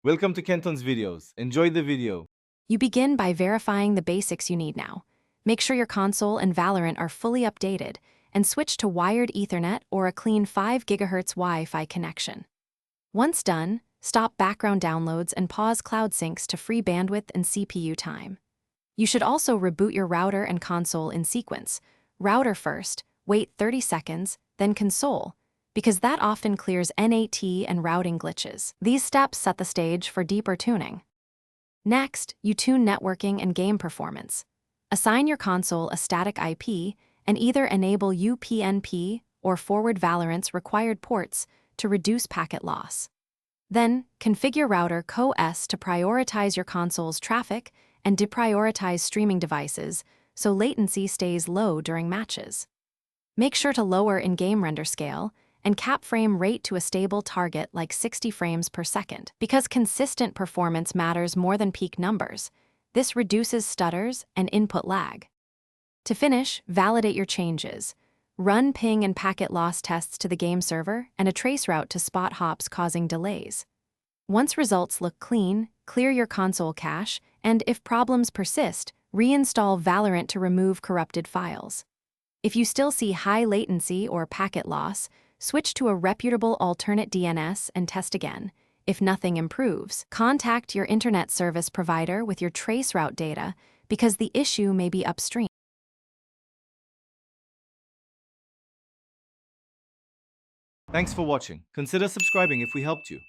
Welcome to Kenton's videos. Enjoy the video. You begin by verifying the basics you need now. Make sure your console and Valorant are fully updated, and switch to wired Ethernet or a clean 5 GHz Wi-Fi connection. Once done, stop background downloads and pause cloud syncs to free bandwidth and CPU time. You should also reboot your router and console in sequence. Router first, wait 30 seconds, then console, because that often clears NAT and routing glitches. These steps set the stage for deeper tuning. Next, you tune networking and game performance. Assign your console a static IP and either enable UPnP or forward Valorant's required ports to reduce packet loss. Then, configure router co-S to prioritize your console's traffic and deprioritize streaming devices so latency stays low during matches. Make sure to lower in-game render scale and cap frame rate to a stable target like 60 frames per second. Because consistent performance matters more than peak numbers, this reduces stutters and input lag. To finish, validate your changes. Run ping and packet loss tests to the game server and a traceroute to spot hops causing delays. Once results look clean, clear your console cache, and if problems persist, reinstall Valorant to remove corrupted files. If you still see high latency or packet loss, switch to a reputable alternate DNS and test again. If nothing improves, contact your internet service provider with your traceroute data because the issue may be upstream. Thanks for watching. Consider subscribing if we helped you.